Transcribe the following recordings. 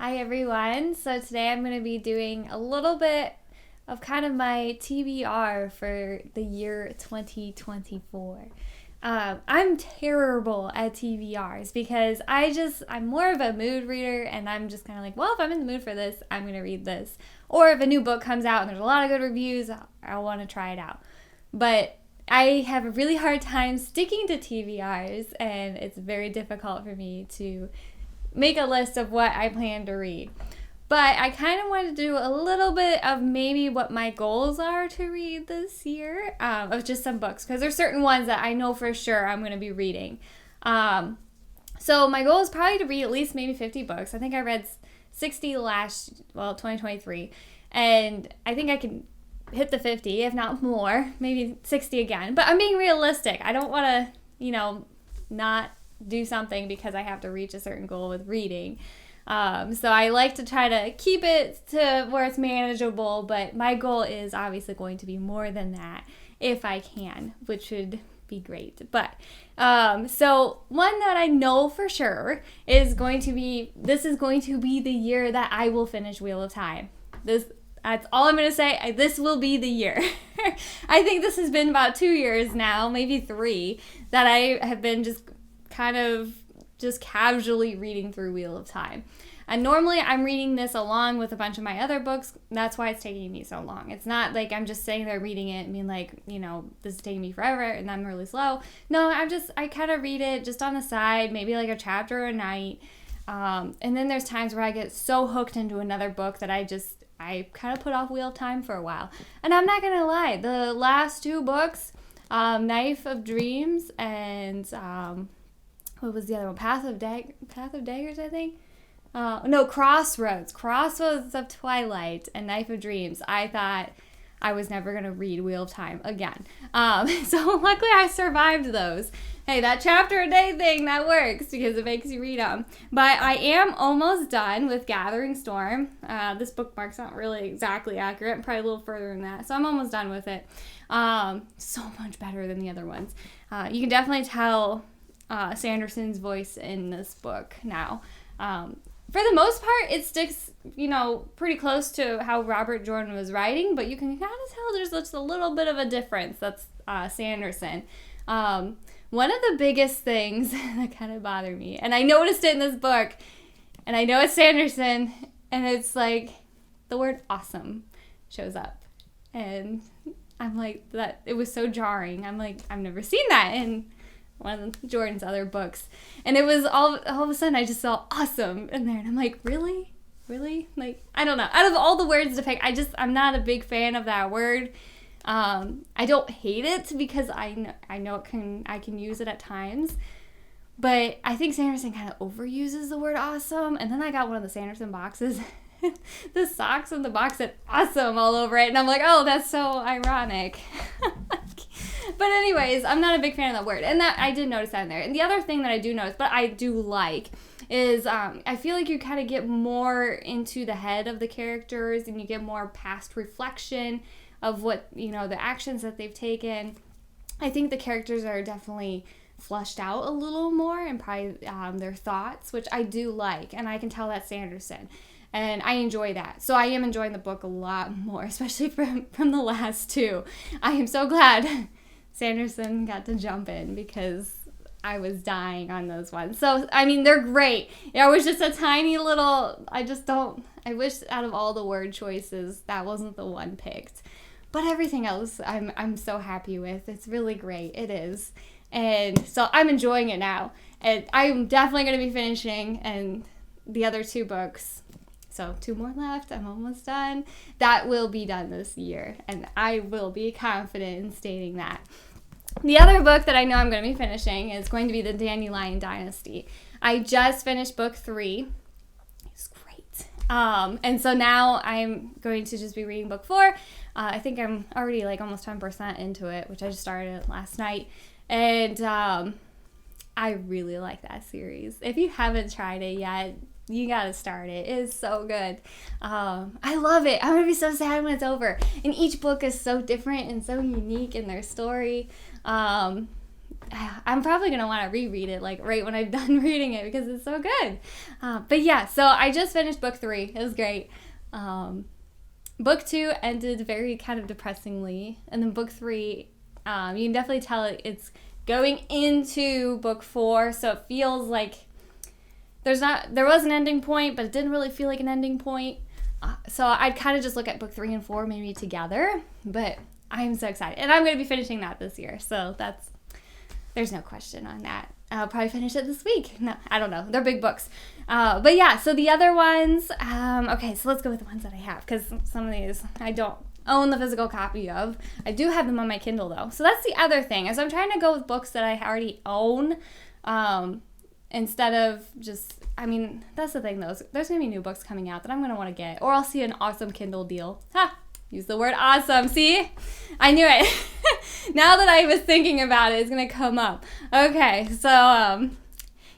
Hi everyone. So today I'm going to be doing a little bit of kind of my TBR for the year 2024. I'm terrible at TBRs because I'm more of a mood reader, and I'm just kind of like, well, if I'm in the mood for this, I'm going to read this. Or if a new book comes out and there's a lot of good reviews, I'll want to try it out. But I have a really hard time sticking to TBRs, and it's very difficult for me to make a list of what I plan to read. But I kind of want to do a little bit of maybe what my goals are to read this year, of just some books, because there's certain ones that I know for sure I'm going to be reading. So my goal is probably to read at least maybe 50 books. I think I read 60 2023, and I think I can hit the 50, if not more, maybe 60 again. But I'm being realistic. I don't want to, not do something because I have to reach a certain goal with reading. So I like to try to keep it to where it's manageable, but my goal is obviously going to be more than that if I can, which would be great. But so one that I know for sure is going to be the year that I will finish Wheel of Time. That's all I'm going to say. This will be the year. I think this has been about 2 years now, maybe 3, that I have been just casually reading through Wheel of Time. And normally I'm reading this along with a bunch of my other books. That's why it's taking me so long. It's not like I'm just sitting there reading it and being like, this is taking me forever and I'm really slow. No, I kind of read it just on the side, maybe like a chapter a night. And then there's times where I get so hooked into another book that I kind of put off Wheel of Time for a while. And I'm not going to lie, the last 2 books, Knife of Dreams and what was the other one? Path of Daggers, I think. Crossroads of Twilight and Knife of Dreams. I thought I was never going to read Wheel of Time again. So luckily I survived those. Hey, that chapter a day thing, that works because it makes you read them. But I am almost done with Gathering Storm. This bookmark's not really exactly accurate, probably a little further than that. So I'm almost done with it. So much better than the other ones. You can definitely tell Sanderson's voice in this book now. For the most part, it sticks, pretty close to how Robert Jordan was writing, but you can kind of tell there's just a little bit of a difference. That's Sanderson. One of the biggest things that kind of bothered me, and I noticed it in this book, and I know it's Sanderson, and it's like the word awesome shows up. And I'm like, it was so jarring. I'm like, I've never seen that in one of Jordan's other books. And it was all of a sudden I just saw awesome in there, and I'm like, really? Like, I don't know. Out of all the words to pick, I'm not a big fan of that word. I don't hate it because I know I can use it at times, but I think Sanderson kind of overuses the word awesome. And then I got one of the Sanderson boxes. The socks in the box said awesome all over it, and I'm like, oh, that's so ironic. But anyways, I'm not a big fan of that word, and that I did notice that in there. And the other thing that I do notice, but I do like, is I feel like you kind of get more into the head of the characters, and you get more past reflection of what, the actions that they've taken. I think the characters are definitely flushed out a little more, and probably their thoughts, which I do like, and I can tell that's Sanderson. And I enjoy that. So I am enjoying the book a lot more, especially from the last 2. I am so glad Sanderson got to jump in because I was dying on those ones. So, I mean, they're great. It was just a tiny little, I wish out of all the word choices, that wasn't the one picked. But everything else, I'm so happy with. It's really great. It is. And so I'm enjoying it now. And I'm definitely going to be finishing and the other 2 books. So 2 more left. I'm almost done. That will be done this year, and I will be confident in stating that. The other book that I know I'm going to be finishing is going to be the Dandelion Dynasty. I just finished book 3. It's great. And so now I'm going to just be reading book 4. I think I'm already like almost 10% into it, which I just started last night. And I really like that series. If you haven't tried it yet, you gotta start it. It is so good. I love it. I'm gonna be so sad when it's over. And each book is so different and so unique in their story. I'm probably going to want to reread it like right when I'm done reading it because it's so good. But yeah, so I just finished book 3. It was great. Book 2 ended very kind of depressingly. And then book 3, you can definitely tell it's going into book 4. So it feels like there was an ending point, but it didn't really feel like an ending point. So I'd kind of just look at book 3 and 4 maybe together. But I'm so excited. And I'm going to be finishing that this year. So there's no question on that. I'll probably finish it this week. No, I don't know. They're big books. But yeah, so the other ones, okay, so let's go with the ones that I have, because some of these I don't own the physical copy of. I do have them on my Kindle, though. So that's the other thing, is I'm trying to go with books that I already own, instead of just, I mean, that's the thing, though. There's going to be new books coming out that I'm going to want to get, or I'll see an awesome Kindle deal. Ha! Use the word awesome. See? I knew it. Now that I was thinking about it, it's going to come up. Okay, so,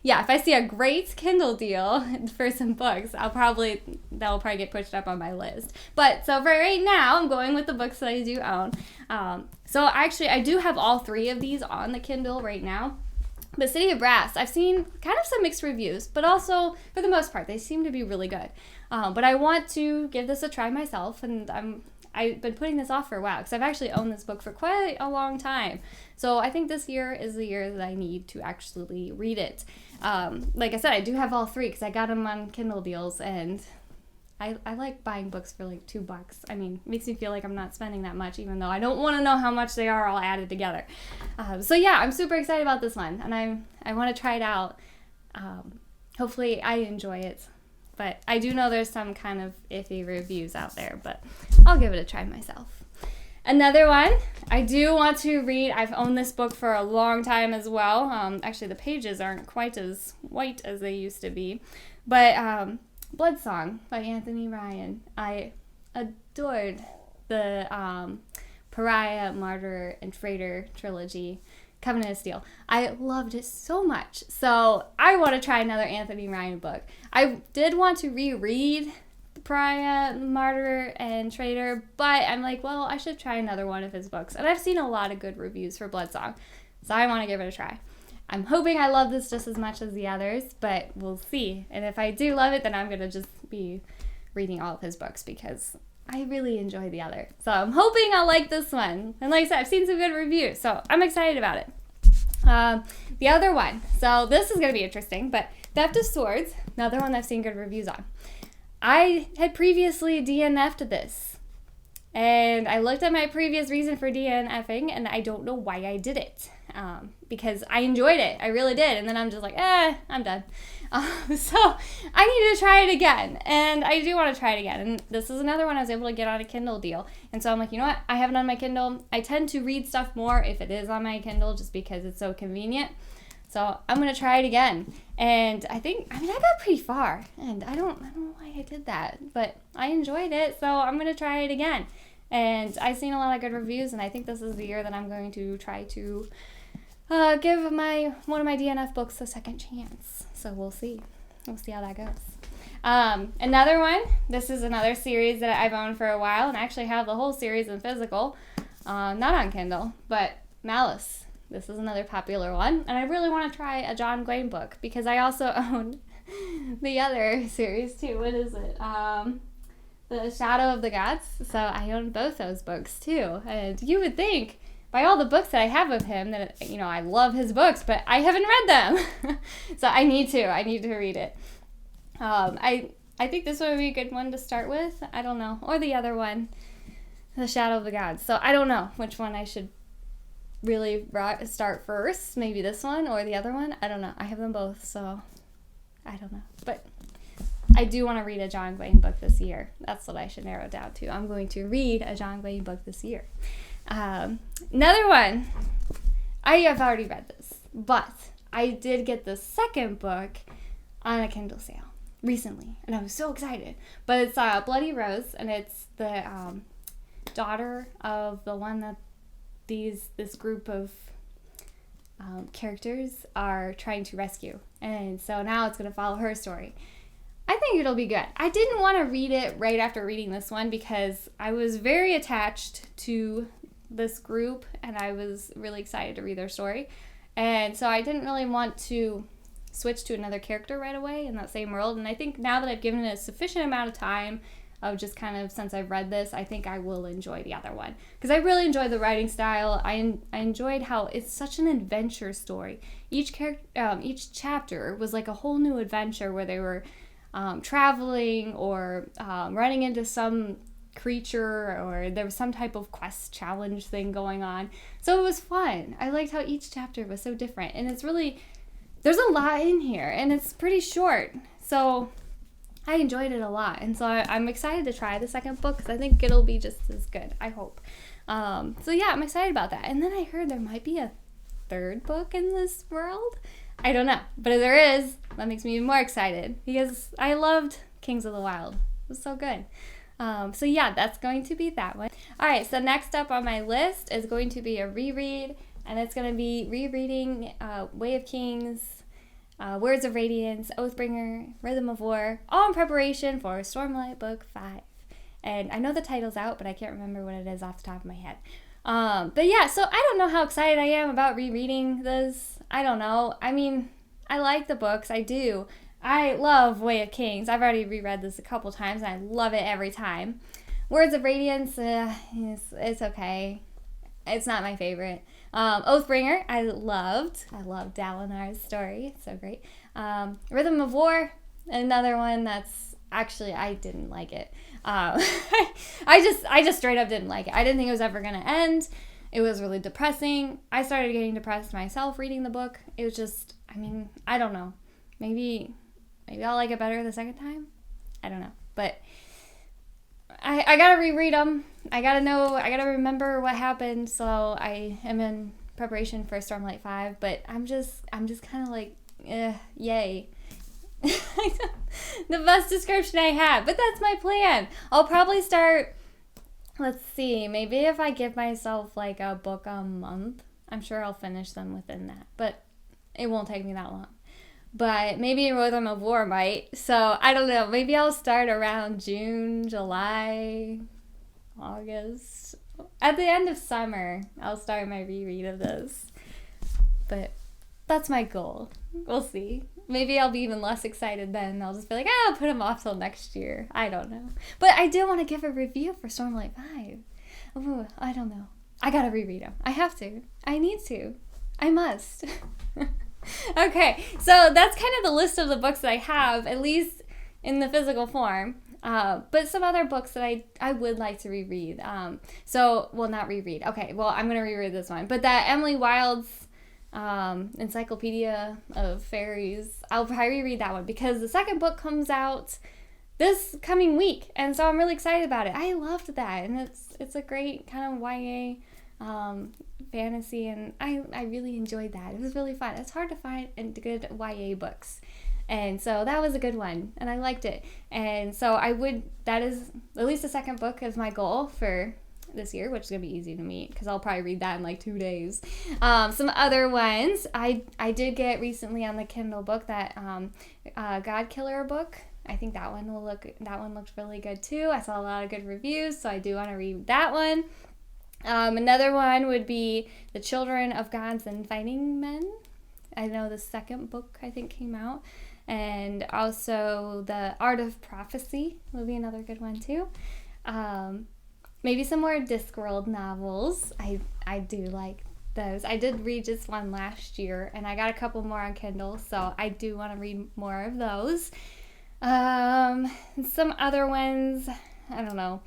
yeah, if I see a great Kindle deal for some books, that'll probably get pushed up on my list. But, so for right now, I'm going with the books that I do own. So actually, I do have all 3 of these on the Kindle right now. But City of Brass, I've seen kind of some mixed reviews, but also, for the most part, they seem to be really good. But I want to give this a try myself, and I've been putting this off for a while because I've actually owned this book for quite a long time. So I think this year is the year that I need to actually read it. Like I said, I do have all 3 because I got them on Kindle deals, and I like buying books for like $2. I mean, it makes me feel like I'm not spending that much, even though I don't want to know how much they are all added together. So yeah, I'm super excited about this one, and I want to try it out. Hopefully I enjoy it. But I do know there's some kind of iffy reviews out there, but I'll give it a try myself. Another one, I do want to read. I've owned this book for a long time as well. Actually, the pages aren't quite as white as they used to be. But Blood Song by Anthony Ryan. I adored the Pariah, Martyr, and Traitor trilogy. Covenant of Steel. I loved it so much. So I want to try another Anthony Ryan book. I did want to reread Pariah, Martyr, and Traitor, but I'm like, well, I should try another one of his books. And I've seen a lot of good reviews for Blood Song, so I want to give it a try. I'm hoping I love this just as much as the others, but we'll see. And if I do love it, then I'm going to just be reading all of his books because I really enjoy the other. So I'm hoping I'll like this one. And like I said, I've seen some good reviews, so I'm excited about it. The other one, so this is going to be interesting, but Theft of Swords, another one I've seen good reviews on. I had previously DNF'd this, and I looked at my previous reason for DNFing, and I don't know why I did it, because I enjoyed it. I really did, and then I'm just like, I'm done. So I need to try it again, and I do want to try it again, and this is another one I was able to get on a Kindle deal, and so I'm like, you know what, I have it on my Kindle. I tend to read stuff more if it is on my Kindle just because it's so convenient, so I'm going to try it again, and I got pretty far, and I don't know why I did that, but I enjoyed it, so I'm going to try it again, and I've seen a lot of good reviews, and I think this is the year that I'm going to try to give one of my DNF books a second chance. So we'll see. We'll see how that goes. Another one. This is another series that I've owned for a while, and I actually have the whole series in physical, not on Kindle, but Malice. This is another popular one, and I really want to try a John Gwain book because I also own the other series too. What is it? The Shadow of the Gods. So I own both those books too, and you would think, by all the books that I have of him, that, you know, I love his books, but I haven't read them. So I need to read it. I think this one would be a good one to start with. I don't know. Or the other one, The Shadow of the Gods. So I don't know which one I should really start first. Maybe this one or the other one. I don't know. I have them both, so I don't know. But I do want to read a John Gwain book this year. That's what I should narrow down to. I'm going to read a John Gwain book this year. Another one, I have already read this, but I did get the second book on a Kindle sale recently, and I was so excited. But it's Bloody Rose, and it's the daughter of the one that this group of characters are trying to rescue, and so now it's going to follow her story. I think it'll be good. I didn't want to read it right after reading this one because I was very attached to this group, and I was really excited to read their story. And so I didn't really want to switch to another character right away in that same world. And I think now that I've given it a sufficient amount of time of just kind of since I've read this, I think I will enjoy the other one. Because I really enjoyed the writing style. I enjoyed how it's such an adventure story. Each chapter was like a whole new adventure where they were traveling or running into some creature, or there was some type of quest challenge thing going on. So it was fun. I liked how each chapter was so different, and it's really, there's a lot in here, and it's pretty short, so I enjoyed it a lot. And so I'm excited to try the second book because I think it'll be just as good, I hope. So yeah, I'm excited about that. And then I heard there might be a third book in this world. I don't know, but if there is, that makes me even more excited because I loved Kings of the Wild. It was so good. So yeah, that's going to be that one. All right, so next up on my list is going to be a reread, and it's going to be rereading Way of Kings, Words of Radiance, Oathbringer, Rhythm of War, all in preparation for Stormlight Book 5. And I know the title's out, but I can't remember what it is off the top of my head. But yeah, so I don't know how excited I am about rereading this. I don't know. I mean, I like the books. I do. I love Way of Kings. I've already reread this a couple times, and I love it every time. Words of Radiance, it's okay. It's not my favorite. Oathbringer, I loved. I loved Dalinar's story. It's so great. Rhythm of War, another one that's actually, I didn't like it. I just straight up didn't like it. I didn't think it was ever going to end. It was really depressing. I started getting depressed myself reading the book. It was just, I mean, I don't know. Maybe I'll like it better the second time. I don't know. But I gotta reread them. I gotta remember what happened. So I am in preparation for Stormlight 5. But I'm just kind of like, yay. The best description I have. But that's my plan. I'll probably start, let's see, maybe if I give myself like a book a month, I'm sure I'll finish them within that. But it won't take me that long. But maybe Rhythm of War might. So, I don't know. Maybe I'll start around June, July, August. At the end of summer, I'll start my reread of this. But that's my goal. We'll see. Maybe I'll be even less excited then. I'll just be like, I'll put them off till next year. I don't know. But I do want to give a review for Stormlight 5. Ooh, I don't know. I gotta reread them. I have to. I need to. I must. Okay, so that's kind of the list of the books that I have, at least in the physical form. But some other books that I would like to reread. Not reread. Okay, well, I'm going to reread this one. But that Emily Wilde's Encyclopedia of Fairies, I'll probably reread that one because the second book comes out this coming week. And so I'm really excited about it. I loved that. And it's a great kind of YA fantasy, and I really enjoyed that. It was really fun. It's hard to find good YA books, and so that was a good one, and I liked it. And so that is at least the second book is my goal for this year, which is gonna be easy to meet because I'll probably read that in like 2 days. Some other ones I did get recently on the Kindle book, that God Killer book. I think that one looked really good too. I saw a lot of good reviews, so I do want to read that one. Another one would be The Children of Gods and Fighting Men. I know the second book, I think, came out. And also The Art of Prophecy will be another good one, too. Maybe some more Discworld novels. I do like those. I did read just one last year, and I got a couple more on Kindle, so I do want to read more of those. Some other ones, I don't know.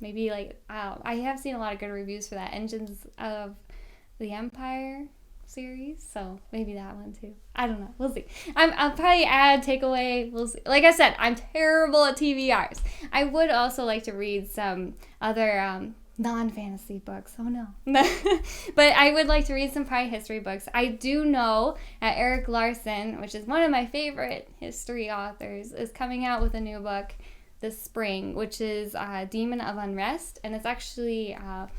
Maybe like, I have seen a lot of good reviews for that Engines of the Empire series, so maybe that one too. I don't know. We'll see. I'll probably add takeaway. We'll see. Like I said, I'm terrible at TBRs. I would also like to read some other non-fantasy books. Oh no. But I would like to read some probably history books. I do know that Eric Larson, which is one of my favorite history authors, is coming out with a new book this spring, which is Demon of Unrest, and it's actually a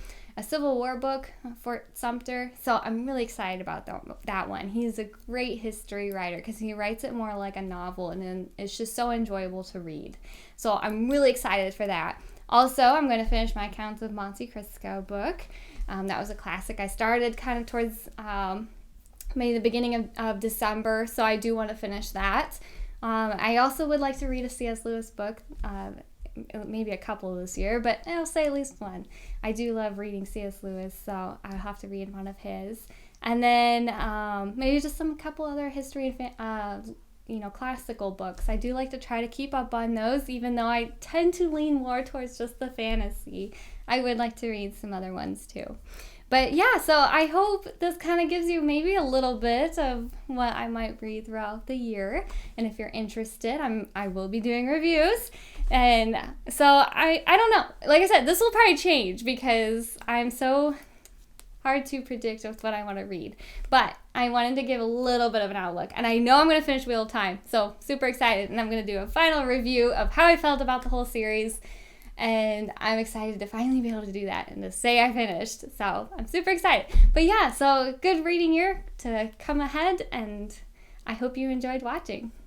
Civil War book, Fort Sumter. So I'm really excited about that one. He's a great history writer because he writes it more like a novel, and then it's just so enjoyable to read. So I'm really excited for that. Also, I'm going to finish my Counts of Monte Cristo book. That was a classic I started kind of towards maybe the beginning of December, so I do want to finish that. I also would like to read a C.S. Lewis book, maybe a couple this year, but I'll say at least one. I do love reading C.S. Lewis, so I'll have to read one of his. And then maybe just a couple other history and classical books. I do like to try to keep up on those, even though I tend to lean more towards just the fantasy. I would like to read some other ones too. But yeah, so I hope this kind of gives you maybe a little bit of what I might read throughout the year. And if you're interested, I will be doing reviews. And so I don't know. Like I said, this will probably change because I'm so hard to predict with what I want to read. But I wanted to give a little bit of an outlook. And I know I'm going to finish Wheel of Time. So super excited. And I'm going to do a final review of how I felt about the whole series. And I'm excited to finally be able to do that and to say I finished. So I'm super excited. But yeah, so good reading year to come ahead, and I hope you enjoyed watching.